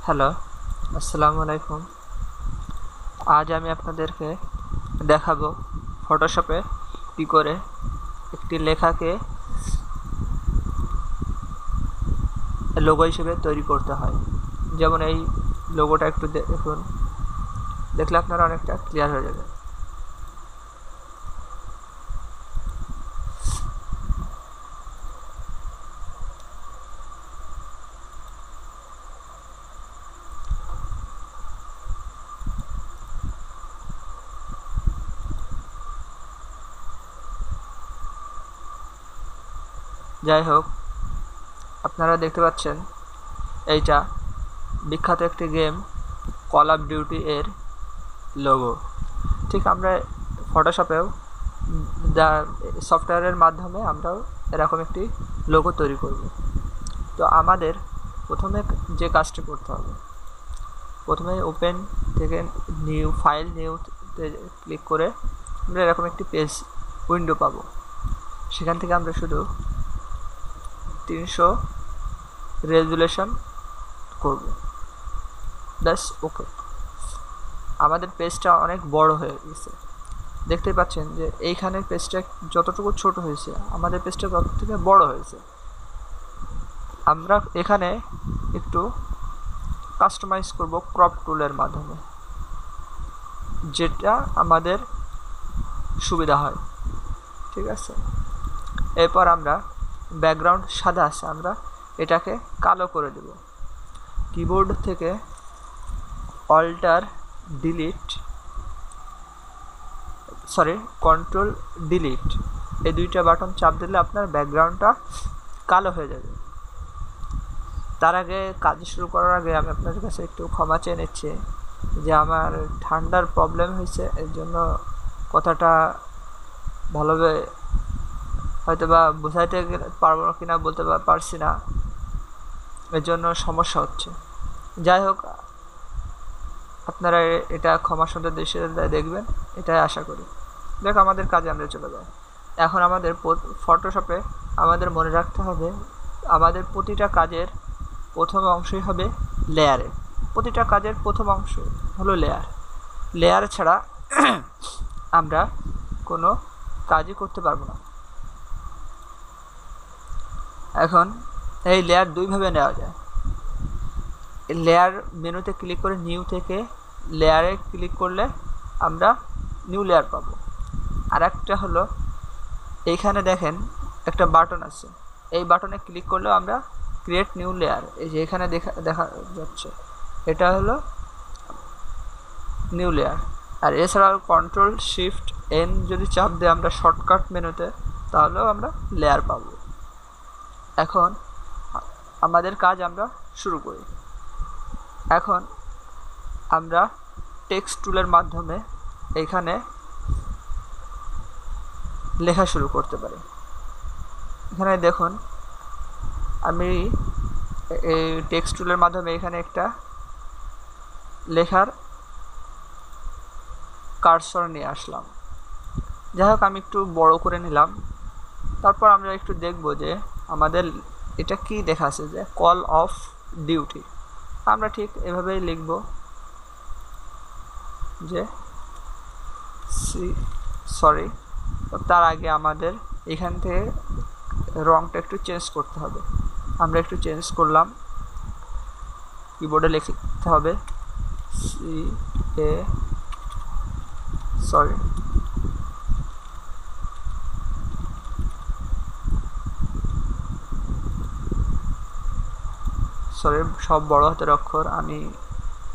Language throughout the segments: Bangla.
হ্যালো, আসসালামু আলাইকুম। আজ আমি আপনাদেরকে দেখাবো ফটোশপে কী করে একটি লেখাকে লোগো হিসেবে তৈরি করতে হয়। যেমন এই লোগোটা একটু দেখুন, দেখলে আপনারা অনেকটা ক্লিয়ার হয়ে যাবে। যাই হোক, আপনারা দেখতে পাচ্ছেন এইটা বিখ্যাত একটি গেম কল অফ ডিউটি এর লোগো। ঠিক আমরা ফটোশপেও সফটওয়্যারের মাধ্যমে আমরাও এরকম একটি লোগো তৈরি করব। তো আমাদের প্রথমে যে কাজটি করতে হবে, প্রথমে ওপেন থেকে নিউ ফাইল নিউতে ক্লিক করে আমরা এরকম একটি পেজ উইন্ডো পাবো। সেখান থেকে আমরা শুধু 300 রেজুলেশন করব, ব্যাস। ওকে, আমাদের পেজটা অনেক বড় হয়ে গেছে। দেখতেই পাচ্ছেন যে এইখানে পেজটা যতটুকু ছোট হয়েছে, আমাদের পেজটা তত থেকে বড় হয়েছে। আমরা এখানে একটু কাস্টমাইজ করব ক্রপ টুলের মাধ্যমে, যেটা আমাদের সুবিধা হয়। ঠিক আছে, এরপর আমরা ব্যাকগ্রাউন্ড সাদা আছে, আমরা এটাকে কালো করে দেব। কিবোর্ড থেকে কন্ট্রোল ডিলিট এই দুইটা বাটন চাপ দিলে আপনার ব্যাকগ্রাউন্ডটা কালো হয়ে যাবে। তার আগে কাজ শুরু করার আগে আমি আপনাদের কাছে একটু ক্ষমা চেয়ে নিচ্ছি যে আমার ঠান্ডার প্রবলেম হয়েছে, এর জন্য কথাটা ভালোভাবে হয়তো বা বোঝাইতে পারবো কিনা বলতে পারছি না, এর জন্য সমস্যা হচ্ছে। যাই হোক, আপনারা এটা ক্ষমা সুন্দর দৃষ্টিতে দেখবেন, এটাই আশা করি। দেখ, আমাদের কাজে আমরা চলে যাই। এখন আমাদের ফটোশপে আমাদের মনে রাখতে হবে, আমাদের প্রতিটা কাজের প্রথম অংশই হবে লেয়ারে। প্রতিটা কাজের প্রথম অংশ হলো লেয়ার ছাড়া আমরা কোনো কাজই করতে পারবো না। এখন এই লেয়ার দুইভাবে নেওয়া যায়। লেয়ার মেনুতে ক্লিক করে নিউ থেকে লেয়ারে ক্লিক করলে আমরা নিউ লেয়ার পাবো। আর একটা হলো, এইখানে দেখেন একটা বাটন আছে, এই বাটনে ক্লিক করলেও আমরা ক্রিয়েট নিউ লেয়ার, এই যে এখানে দেখা যাচ্ছে, এটা হলো নিউ লেয়ার। আর এছাড়াও কন্ট্রোল শিফট এন যদি চাপ দিই আমরা শর্টকাট মেনুতে, তাহলেও আমরা লেয়ার পাবো। এখন আমাদের কাজ আমরা শুরু করি। এখন আমরা টেক্সট টুলের মাধ্যমে এখানে লেখা শুরু করতে পারি। এখানে দেখুন, আমি এই টেক্সট টুলের মাধ্যমে এখানে একটা লেখার কার্সর নিয়ে আসলাম। যাই হোক, আমি একটু বড় করে নিলাম। তারপর আমরা একটু দেখব যে আমাদের এটা কি দেখাচ্ছে, যে কল অফ ডিউটি। আমরা ঠিক এভাবেই লিখব যে সরি। তার আগে আমাদের এখান থেকে রংটা একটু চেঞ্জ করতে হবে। আমরা একটু চেঞ্জ করলাম, কিবোর্ডে লিখতে হবে সরি, সব বড় হাতের অক্ষর, আমি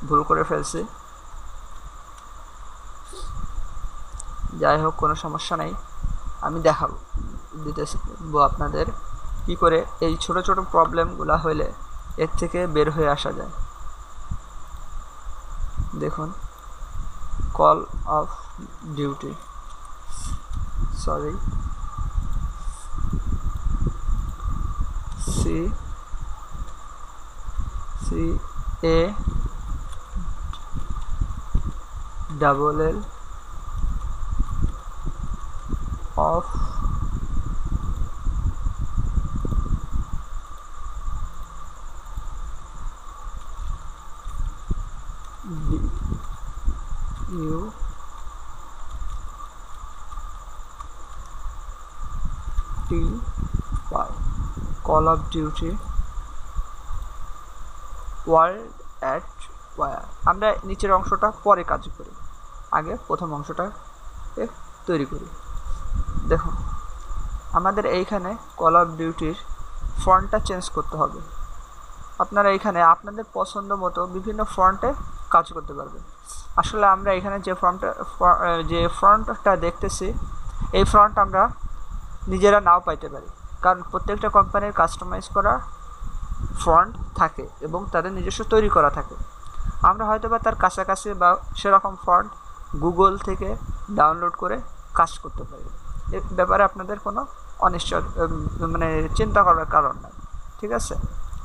ভুল করে ফেলছি। যাই হোক, কোনো সমস্যা নেই, আমি দিতেছি আপনাদের কি করে এই ছোট ছোট প্রবলেমগুলো হলে এর থেকে বের হয়ে আসা যায়। দেখুন, call of duty, sorry, CALL of duty call of duty world at war. আমরা নিচের অংশটা পরে কাজ করি, আগে প্রথম অংশটাকে তৈরি করি। দেখুন আমাদের এইখানে কল অফ ডিউটির ফন্টটা চেঞ্জ করতে হবে। আপনারা এইখানে আপনাদের পছন্দ মতো বিভিন্ন ফন্টে কাজ করতে পারবেন। আসলে আমরা এখানে যে ফন্টটা দেখতেছি, এই ফন্ট আমরা নিজেরা নাও পাইতে পারি, কারণ প্রত্যেকটা কোম্পানির কাস্টমাইজ করা ফন্ট থাকে এবং তাদের নিজস্ব তৈরি করা থাকে। আমরা হয়তো বা তার কাছাকাছি বা সেরকম ফন্ট গুগল থেকে ডাউনলোড করে কাজ করতে পারি। এর ব্যাপারে আপনাদের কোনো অনিশ্চয় চিন্তা করার কারণ নাই। ঠিক আছে,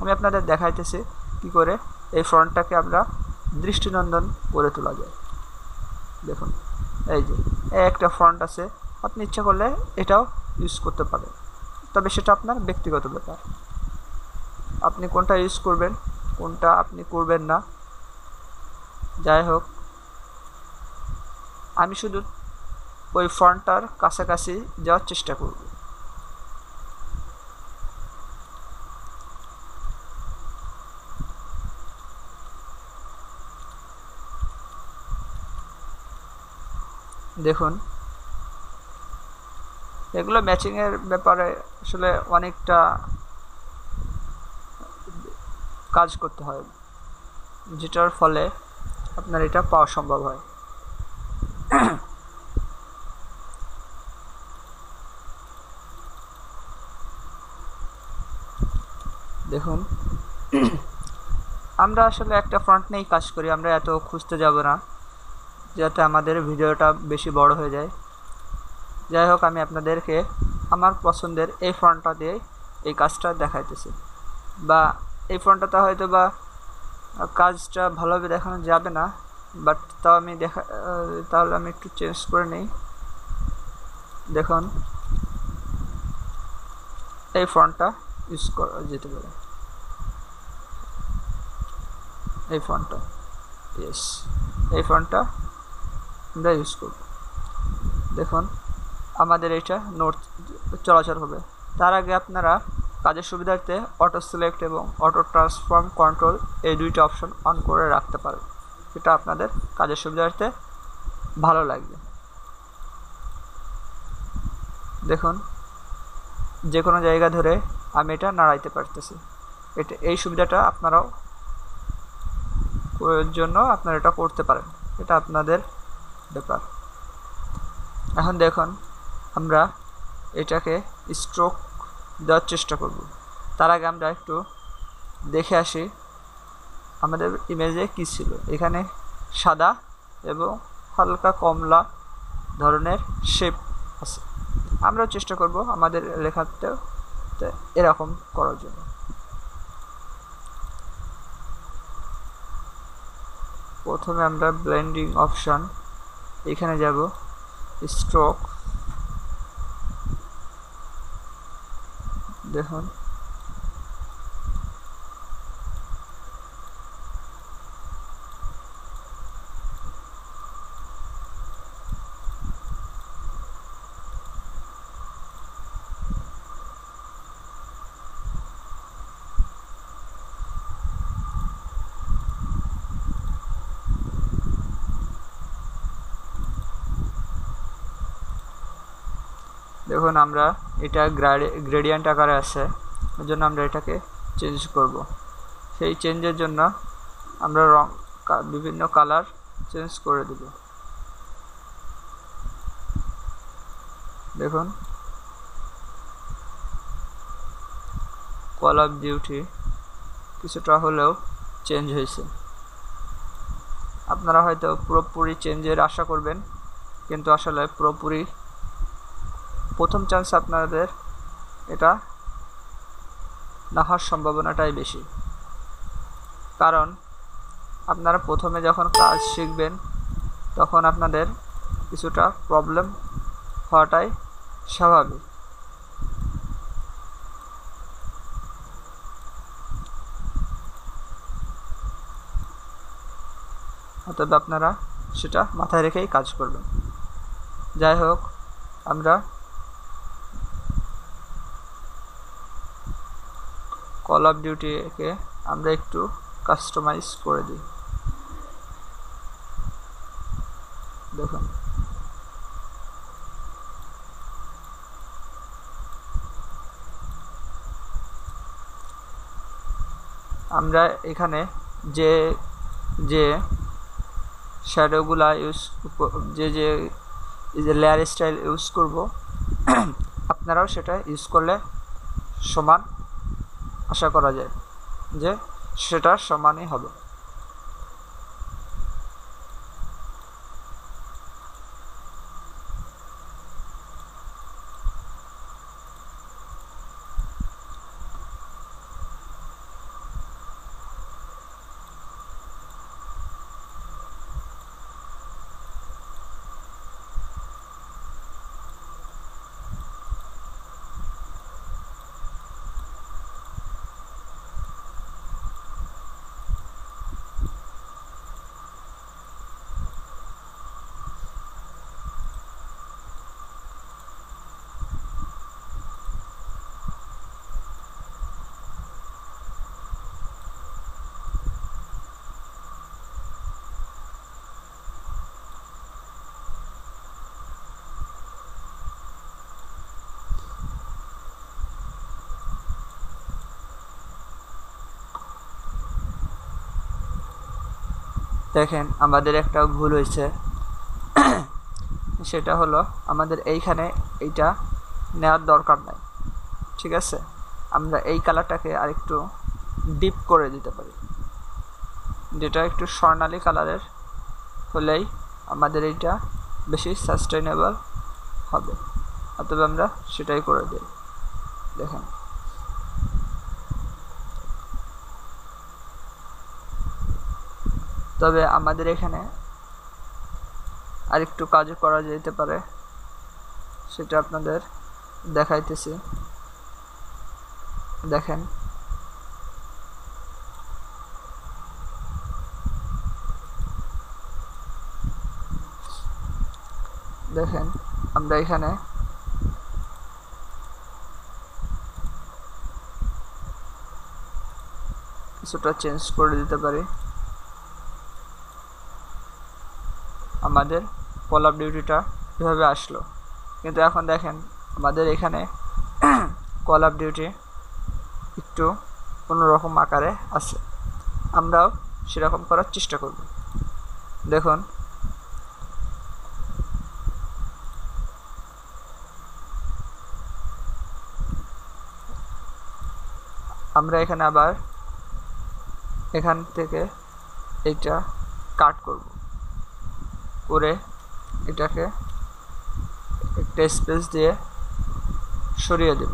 আমি আপনাদের দেখাইতেছি কি করে এই ফন্টটাকে আমরা দৃষ্টিনন্দন করে তোলা যায়। দেখুন এই যে একটা ফন্ট আছে, আপনি ইচ্ছা করলে এটাও ইউজ করতে পারেন, তবে সেটা আপনার ব্যক্তিগত ব্যাপার। আপনি কোনটা ইউজ করবেন, কোনটা আপনি করবেন না, যাই হোক আমি শুধু ওই ফন্টটার কাছাকাছি যাওয়ার চেষ্টা করব। দেখুন এগুলো ম্যাচিংয়ের ব্যাপারে আসলে অনেকটা কাজ করতে হয়, যেটার ফলে আপনার এটা পাওয়া সম্ভব হয়। দেখুন আমরা আসলে একটা ফন্ট নিয়েই কাজ করি, আমরা এত খুঁজতে যাব না যাতে আমাদের ভিডিওটা বেশি বড় হয়ে যায়। যাই হোক আমি আপনাদেরকে আমার পছন্দের এই ফন্টটা দিয়ে এই কাজটা দেখাইতেছি, বা এই ফন্টটাতে হয়তো বা কাজটা ভালোভাবে দেখানো যাবে না, বাট তাও আমি তাহলে আমি একটু চেঞ্জ করে নিই। দেখুন এই ফন্টটা ইউজ করা যেতে পারে, এই ফন্টটা, ইয়েস এই ফন্টটা আমরা ইউজ করব। দেখুন আমাদের এটা নোট চলাচল হবে। তার আগে আপনারা কাজের সুবিধার্থে অটো সিলেক্ট এবং অটো ট্রান্সফর্ম কন্ট্রোল এই দুইটা অপশন অন করে রাখতে পারেন, এটা আপনাদের কাজের সুবিধার্থে ভালো লাগবে। দেখুন যে কোনো জায়গা ধরে আমি এটা নাড়াইতে পারতেছি, এই সুবিধাটা আপনারাও জন্য আপনারা এটা করতে পারেন, এটা আপনাদের ব্যাপার। এখন দেখুন আমরা এটাকে স্ট্রোক দেওয়ার চেষ্টা করব। তার আগে আমরা একটু দেখে আসি আমাদের ইমেজে কি ছিল। এখানে সাদা এবং হালকা কমলা ধরনের শেপ আছে, আমরাও চেষ্টা করব আমাদের লেখাতেও এরকম করার জন্য। প্রথমে আমরা ব্লেন্ডিং অপশন এখানে যাব, স্ট্রোক, দেখুন দেখুন আমরা এটা গ্রেডিয়েন্ট আকারে আছে, এর জন্য আমরা এটাকে চেঞ্জ করব। সেই চেঞ্জের জন্য আমরা বিভিন্ন কালার চেঞ্জ করে দেব। দেখুন কল অফ ডিউটি কিছুটা হলেও চেঞ্জ হয়েছে। আপনারা হয়তো পুরোপুরি চেঞ্জের আশা করবেন, কিন্তু আসলে পুরোপুরি প্রথম চান্স আপনাদের এটা না হওয়ার সম্ভাবনাটাই বেশি, কারণ আপনারা প্রথমে যখন কাজ শিখবেন তখন আপনাদের কিছুটা প্রবলেম হওয়াটাই স্বাভাবিক। অতএব আপনারা সেটা মাথায় রেখেই কাজ করবেন। যাই হোক, আমরা কল অফ ডিউটিকে আমরা একটু কাস্টমাইজ করে দিই। দেখুন, আমরা এখানে যে যে শ্যাডোগুলা যে লেয়ার স্টাইল ইউজ করব আপনারাও সেটা ইউজ করলে সমান আশা করা যায় যে সেটা সমানই হবে। দেখেন, আমাদের একটা ভুল হয়েছে, সেটা হলো আমাদের এইখানে এইটা নেওয়ার দরকার নাই। ঠিক আছে, আমরা এই কালারটাকে আরেকটু ডিপ করে দিতে পারি, যেটা একটু স্বর্ণালী কালারের হলেই আমাদের এইটা বেশি সাস্টেইনেবল হবে। অতএব আমরা সেটাই করে দিই। দেখেন, তবে আমাদের এখানে আরেকটু কাজ করা যেতে পারে, সেটা আপনাদের দেখাইতেছি। দেখেন, দেখেন আমরা এখানে কিছুটা চেঞ্জ করে দিতে পারি। আমাদের কল অফ ডিউটিটা এভাবে আসলো, কিন্তু এখন দেখেন আমাদের এখানে কল অফ ডিউটি একটু অন্যরকম আকারে আছে। আমরাও সেরকম করার চেষ্টা করব। দেখুন, আমরা এখানে আবার এখান থেকে এইটা কাট করব, করে এটাকে একটা স্পেস দিয়ে সরিয়ে দেব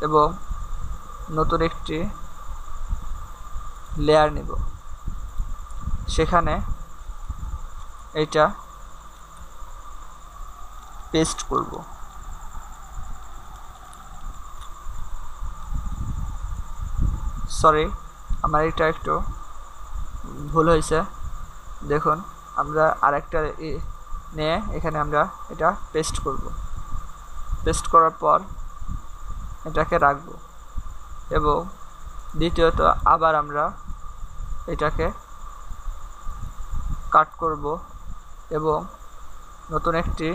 এবং নতুন একটি লেয়ার নেব, সেখানে এইটা পেস্ট করব। সরি, আমার এটা একটু ভুল হয়েছে। দেখুন, আমরা আরেকটা নিয়ে এখানে আমরা এটা পেস্ট করব। পেস্ট করার পর এটাকে রাখব এবং দ্বিতীয়ত আবার আমরা এটাকে কাট করব এবং নতুন একটি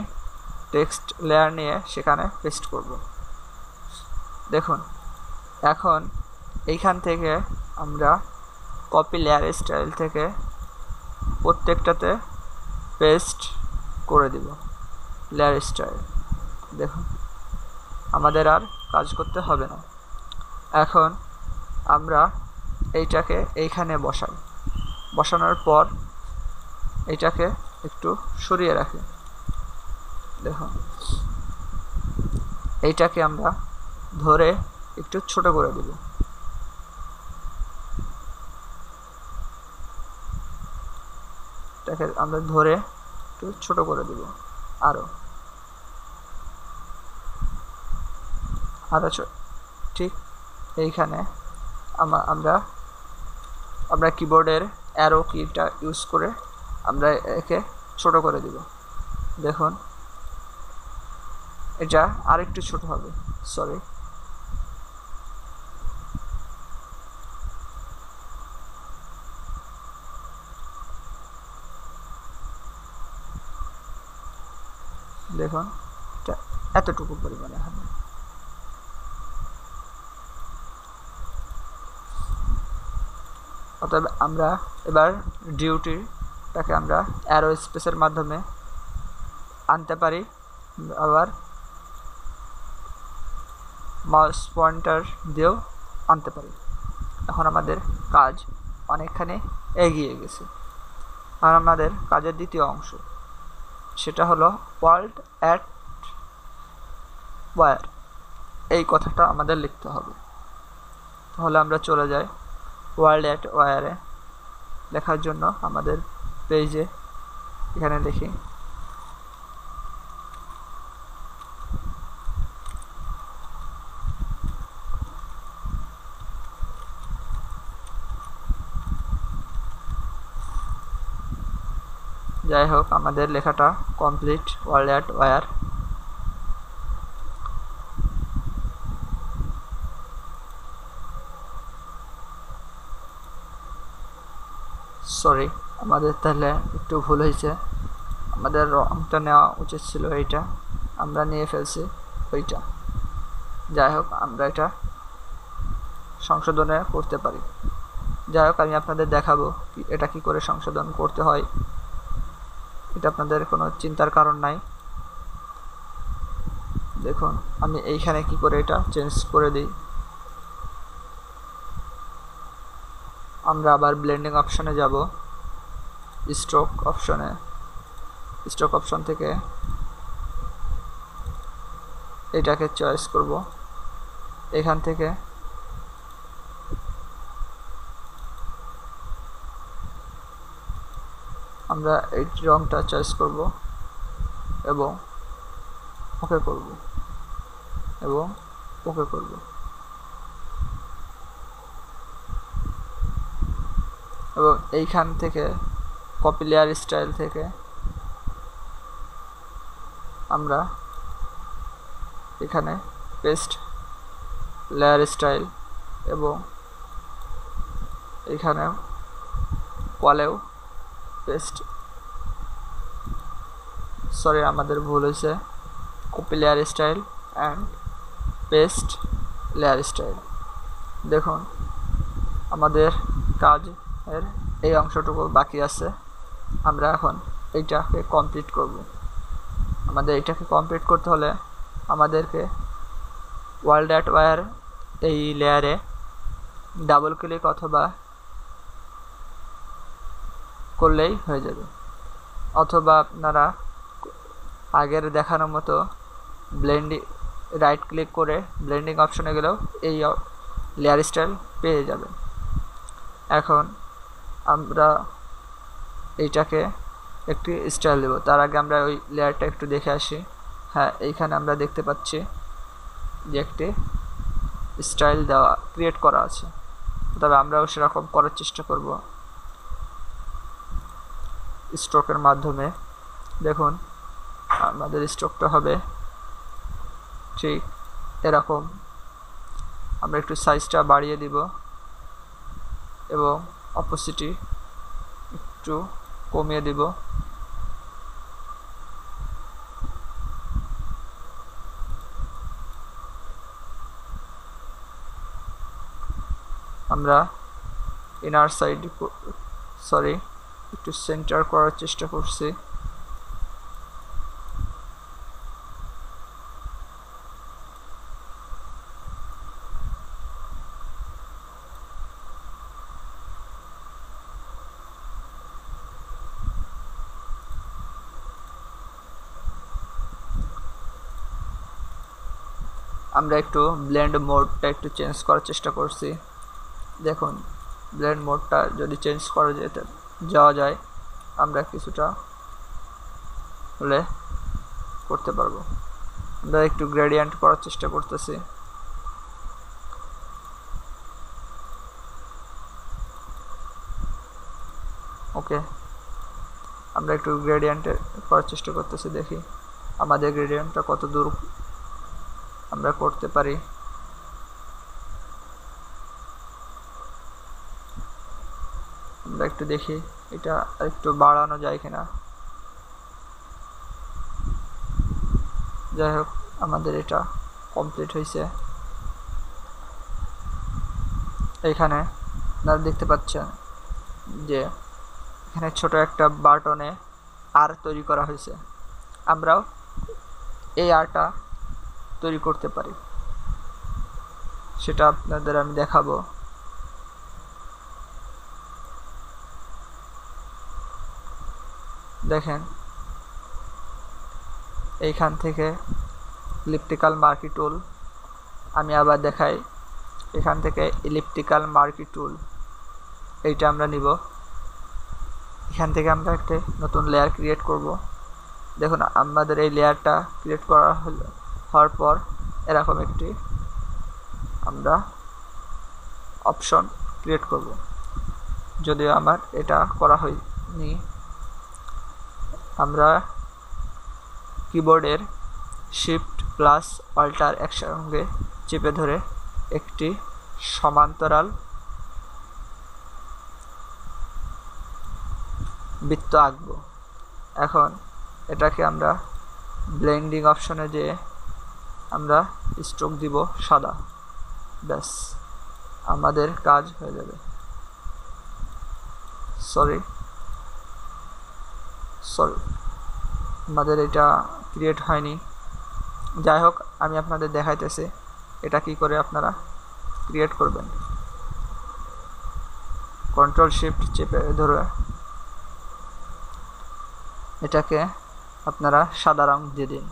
টেক্সট লেয়ার নিয়ে সেখানে পেস্ট করব। দেখুন, এখন এইখান থেকে আমরা কপি লেয়ার স্টাইল থেকে প্রত্যেকটাতে পেস্ট করে দিব লেয়ার স্টাইল। দেখুন, আমাদের আর কাজ করতে হবে না। এখন আমরা এইটাকে এইখানে বসাই, বসানোর পর এইটাকে একটু সরিয়ে রাখি। দেখুন, এইটাকে আমরা ধরে একটু ছোট করে দেব। এটাকে আমরা ধরে একটু ছোট করে দেব, আরো ঠিক এইখানে আমরা কিবোর্ডের অ্যারো কিটা ইউজ করে আমরা একে ছোট করে দিব। দেখুন এটা আরেকটু ছোট হবে, সরি, দেখুন এটা এতটুকু পরিমাণে হবে। অতএব আমরা এবার ডিউটিটাকে আমরা অ্যারো স্পেসের মাধ্যমে আনতে পারি, আবার মাউস পয়েন্টার দিয়েও আনতে পারি। এখন আমাদের কাজ অনেকখানি এগিয়ে গেছে। আর আমাদের কাজের দ্বিতীয় অংশ, সেটা হলো ওয়ার্ল্ড অ্যাট ওয়্যার, এই কথাটা আমাদের লিখতে হবে। তাহলে আমরা চলে যাই ওয়ার্ল্ড অ্যাট ওয়্যারে। লেখার জন্য আমাদের পেজে এখানে লিখি যাই হোক আমাদের লেখাটা complete. World at war, sorry আমাদের তাহলে একটু ভুল হয়েছে, আমাদের রংটা নেওয়া উচিত ছিল, এইটা আমরা নিয়ে ফেলছি ওইটা। যাই হোক আমরা এটা সংশোধনে করতে পারি। যাই হোক আমি আপনাদের দেখাবো এটা কি করে সংশোধন করতে হয়, এটা আপনাদের কোনো চিন্তার কারণ নাই। দেখুন আমি এইখানে কি করে এটা চেঞ্জ করে দিই। আমরা আবার ব্লেন্ডিং অপশনে যাব, স্ট্রোক অপশনে, স্ট্রোক অপশন থেকে এটাকে চয়েস করব। এখান থেকে আমরা এই রংটা চয়েস করব এবং ওকে করব এবং ওকে করব। এবং এইখান থেকে কপি লেয়ার স্টাইল থেকে আমরা এখানে পেস্ট লেয়ার স্টাইল এবং এখানেও ওয়ালেও পেস্ট, সরি আমাদের ভুল হয়েছে, copy layer style and paste layer style. দেখুন আমাদের কাজের এই অংশটুকু বাকি আছে, আমরা এখন এইটাকে কমপ্লিট করব। আমাদের এইটাকে কমপ্লিট করতে হলে আমাদেরকে ওয়ার্ল্ড অ্যাট ওয়্যার এই লেয়ারে ডাবল ক্লিক অথবা করলেই হয়ে যাবে, অথবা আপনারা আগের দেখানোর মতো ব্লেন্ডিং রাইট ক্লিক করে ব্লেন্ডিং অপশনে গেলেও এই লেয়ার স্টাইল পেয়ে যাবেন। এখন আমরা এইটাকে একটি স্টাইল দেব, তার আগে আমরা ওই লেয়ারটা একটু দেখে আসি। হ্যাঁ এইখানে আমরা দেখতে পাচ্ছি যে একটি স্টাইল দেওয়া ক্রিয়েট করা আছে, তবে আমরাও সেরকম করার চেষ্টা করব স্ট্রোকের মাধ্যমে। দেখুন আমাদের স্ট্রোকটা হবে ঠিক এরকম, আমরা একটু সাইজটা বাড়িয়ে দিব এবং অপোসিটি একটু কমিয়ে দিব। আমরা ইনার সাইড সরি একটু সেন্টার করার চেষ্টা করছি। আমরা একটু ব্লেন্ড মোডটা একটু চেঞ্জ করার চেষ্টা করছি। দেখুন ব্লেন্ড মোডটা যদি চেঞ্জ করা যাওয়া যায় আমরা কিছুটা হলে করতে পারবো। আমরা একটু গ্রেডিয়েন্ট করার চেষ্টা করতেছি। ওকে, আমরা একটু গ্রেডিয়েন্টে করার চেষ্টা করতেছি, দেখি আমাদের গ্রেডিয়েন্টটা কত দূর আমরা করতে পারি। আমরা একটু দেখি এটা একটু বাড়ানো যায় কিনা। যাই হোক, আমাদের এটা কমপ্লিট হয়েছে। এইখানে আপনারা দেখতে পাচ্ছেন যে এখানে ছোট একটা বাটনে আর তৈরি করা হয়েছে। আমরাও এই আরটা তৈরি করতে পারি, সেটা আপনাদের আমি দেখাবো। দেখেন, এইখান থেকে ইলিপ্টিক্যাল মার্কি টুল, আমি আবার দেখাই, এখান থেকে ইলিপ্টিক্যাল মার্কি টুল এইটা আমরা নিব। এখান থেকে আমরা একটা নতুন লেয়ার ক্রিয়েট করব। দেখুন, আমাদের এই লেয়ারটা ক্রিয়েট করা হওয়ার পর এরকম একটি আমরা অপশন ক্রিয়েট করব। যদিও আমার এটা করা হয়নি, আমরা কিবোর্ডের শিফট প্লাস অল্টার একসঙ্গে চেপে ধরে একটি সমান্তরাল বৃত্ত আঁকব। এখন এটাকে আমরা ব্লেন্ডিং অপশনে যেয়ে আমরা স্ট্রোক দিব সাদা, ব্যাস আমাদের কাজ হয়ে যাবে। সরি, আমাদের এটা ক্রিয়েট হয়নি। যাই হোক, আমি আপনাদের দেখাইতেছি এটা কি করে আপনারা ক্রিয়েট করবেন। কন্ট্রোল শিফট চেপে ধরে এটাকে আপনারা সাদা রং দিয়ে দিন।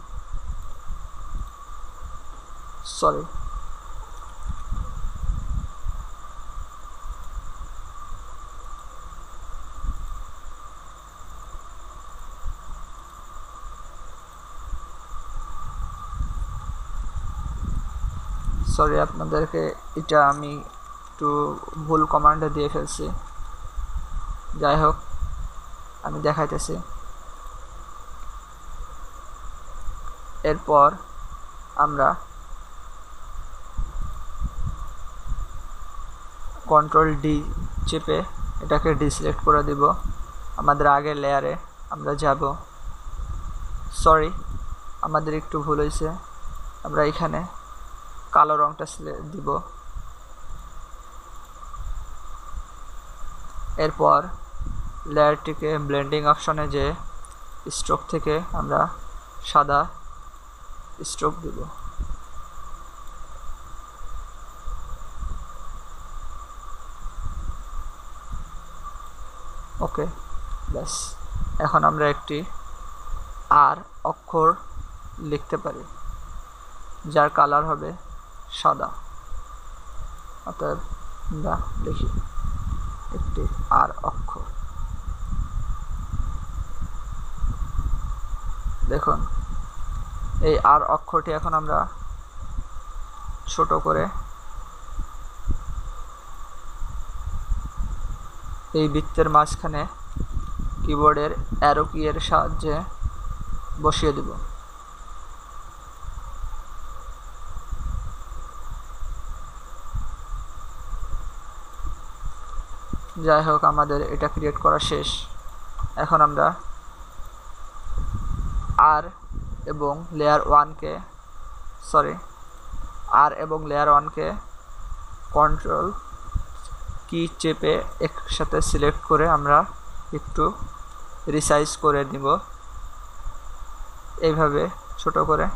সরি, আপনাদেরকে এটা আমি একটু ভুল কমান্ডে দিয়ে ফেলছি। যাই হোক, আমি দেখাইতেছি। এরপর আমরা কন্ট্রোল ডি চেপে এটাকে ডিসিলেক্ট করে দিব। আমাদের আগের লেয়ারে আমরা যাব। সরি, আমাদের একটু ভুল হয়েছে। আমরা এখানে কালো রংটা দিব। এরপর লেয়ারটিকে ব্লেন্ডিং অপশনে যে স্ট্রোক থেকে আমরা সাদা স্ট্রোক দিব। ওকে, ব্যাস এখন আমরা একটি আর অক্ষর লিখতে পারি, যার কালার হবে সাদা। অতএব আমরা লিখি একটি আর অক্ষর। দেখুন, এই আর অক্ষরটি এখন আমরা ছোট করে এই বৃত্তের মাঝখানে কিবোর্ডের অ্যারো কি এর সাহায্যে বসিয়ে দেব। যাই হোক, আমাদের এটা ক্রিয়েট করা শেষ। এখন আমরা আর এবং লেয়ার ওয়ানকে কন্ট্রোল কি চেপে একসাথে সিলেক্ট করে আমরা একটু রিসাইজ করে নিব, এইভাবে ছোট করে।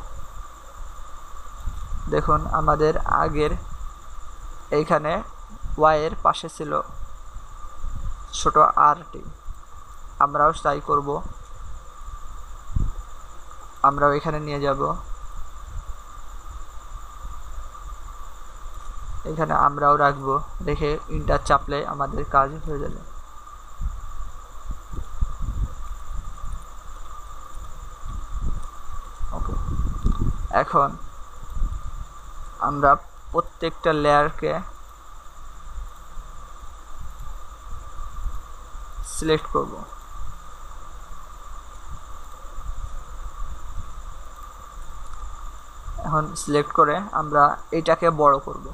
দেখুন, আমাদের আগের এইখানে ওয়াই এর পাশে ছিল ছোট আরটি, আমরাও তাই করব। আমরাও এখানে নিয়ে যাব, এখানে আমরাও রাখবো, রেখে ইন্টার চাপলে আমাদের কাজ হয়ে যাবে। ওকে, এখন আমরা প্রত্যেকটা লেয়ারকে সিলেক্ট করব। এখন সিলেক্ট করে আমরা এইটাকে বড় করব।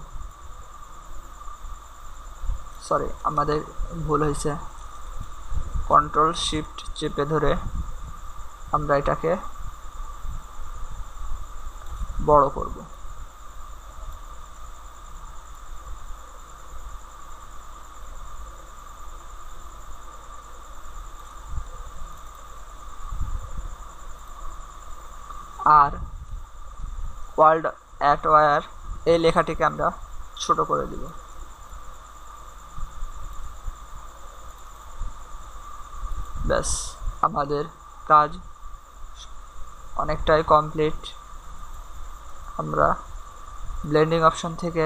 সরি, আমাদের ভুল হয়েছে। কন্ট্রোল শিফট চেপে ধরে আমরা এটাকে বড় করব। আর ওয়ার্ল্ড অ্যাট ওয়্যার এই লেখাটিকে আমরা ছোট করে দিব। ব্যাস, আমাদের কাজ অনেকটাই কমপ্লিট। আমরা ব্লেন্ডিং অপশন থেকে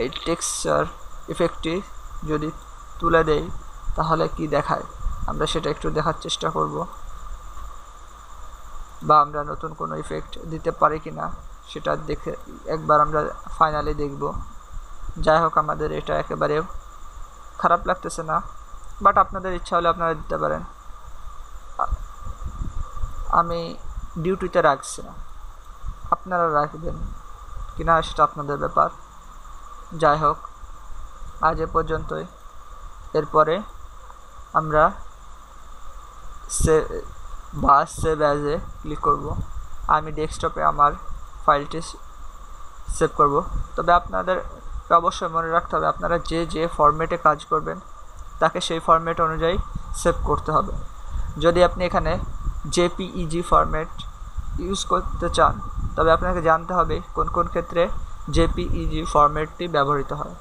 এই টেক্সচার ইফেক্টটি যদি তুলে দেই তাহলে কি দেখায় আমরা সেটা একটু দেখার চেষ্টা করব, বা আমরা নতুন কোনো ইফেক্ট দিতে পারি কিনা সেটা দেখে একবার আমরা ফাইনালি দেখব। যাই হোক, আমাদের এটা একেবারে খারাপ লাগতেছে না, বাট আপনাদের ইচ্ছা হলে আপনারা দিতে পারেন। আমি ডিউটিতে রাখছি না, আপনারা রাখবেন কিনা সেটা আপনাদের ব্যাপার। যাই হোক, আজ এ পর্যন্তই। এরপরে আমরা সেভ অ্যাজে ক্লিক করব। আমি ডেস্কটপে আমার ফাইলটি সেভ করব। তবে আপনাদের অবশ্যই মনে রাখতে হবে আপনারা যে ফরম্যাটে কাজ করবেন তাকে সেই ফরম্যাট অনুযায়ী সেভ করতে হবে। যদি আপনি এখানে জেপিইজি ফরম্যাট ইউজ করতে চান তবে আপনাকে জানতে হবে কোন কোন ক্ষেত্রে জেপিইজি ফরম্যাটটি ব্যবহৃত হয়।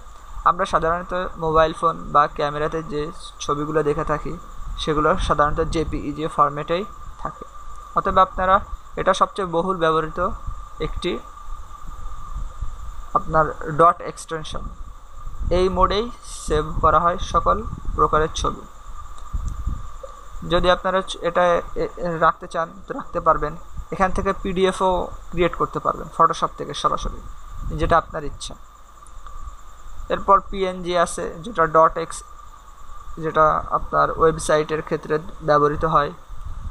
আমরা সাধারণত মোবাইল ফোন বা ক্যামেরাতে যে ছবিগুলো দেখে থাকি সেগুলো সাধারণত জেপিইজি ফরম্যাটেই থাকে। অতএব আপনারা, এটা সবচেয়ে বহুল ব্যবহৃত একটি আপনার ডট এক্সটেনশন, এই মোডেই সেভ করা হয় সকল প্রকারের ছবি। যদি আপনারা এটা রাখতে চান তো রাখতে পারবেন। এখান থেকে পিডিএফও ক্রিয়েট করতে পারবেন ফটোশপ থেকে সরাসরি, যেটা আপনার ইচ্ছা। এরপর পিএনজি আছে যেটা ডট এক্স, যেটা আপনার ওয়েবসাইটের ক্ষেত্রে ব্যবহৃত হয়।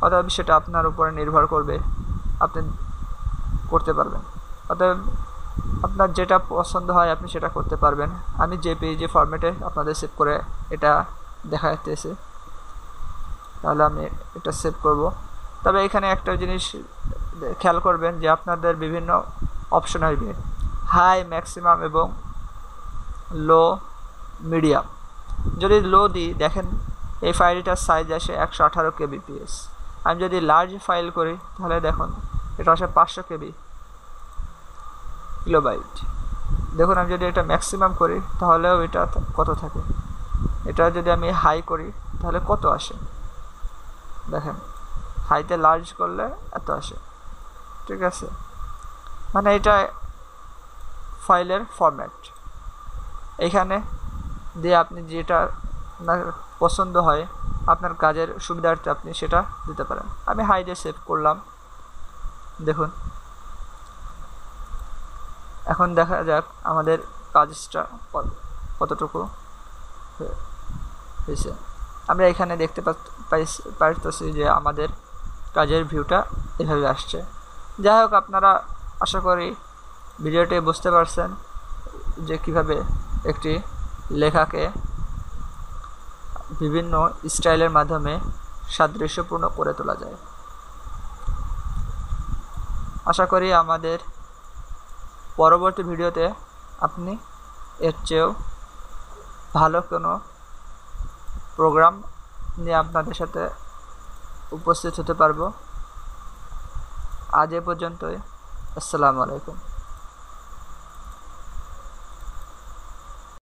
অতএব সেটা আপনার উপরে নির্ভর করবে, আপনি করতে পারবেন। অতএব আপনার যেটা পছন্দ হয় আপনি সেটা করতে পারবেন। আমি জেপিইজি ফরম্যাটে আপনাদের সেভ করে এটা দেখা যাচ্ছে, তাহলে আমি এটা সেভ করব। তবে এখানে একটা জিনিস খেয়াল করবেন যে আপনাদের বিভিন্ন অপশন আসবে, হাই, ম্যাক্সিমাম এবং লো, মিডিয়াম। যদি লো দিই, দেখেন এই ফাইলটার সাইজ আসে 118 kbps। আমি যদি লার্জ ফাইল করি তাহলে দেখুন এটা আসে 500 কিলোবাইট। দেখুন আমি যদি এটা ম্যাক্সিমাম করি তাহলেও এটা কত থাকে, এটা যদি আমি হাই করি তাহলে কত আসে, দেখেন হাইতে লার্জ করলে এত আসে। ঠিক আছে, মানে এটা ফাইলের ফরম্যাট। এখানে দিয়ে আপনি যেটা আপনার পছন্দ হয় আপনার কাজের সুবিধার্থে আপনি সেটা দিতে পারেন। আমি হাই দিয়ে সেভ করলাম। দেখুন এখন দেখা যাক আমাদের কাজটা কতটুকু হয়েছে। আমরা এখানে দেখতে পাইতেছি যে আমাদের কাজের ভিউটা এভাবে আসছে। যাই হোক, আপনারা আশা করি ভিডিওটি বুঝতে পারছেন যে কিভাবে একটি লেখাকে বিভিন্ন স্টাইলের মাধ্যমে সাদৃশ্যপূর্ণ করে তোলা যায়। আশা করি আমাদের পরবর্তী ভিডিওতে আপনি এর চেয়েও ভালো কোনো প্রোগ্রাম নিয়ে আপনাদের সাথে উপস্থিত হতে পারবো। আজ এ পর্যন্তই। আসসালামু আলাইকুম।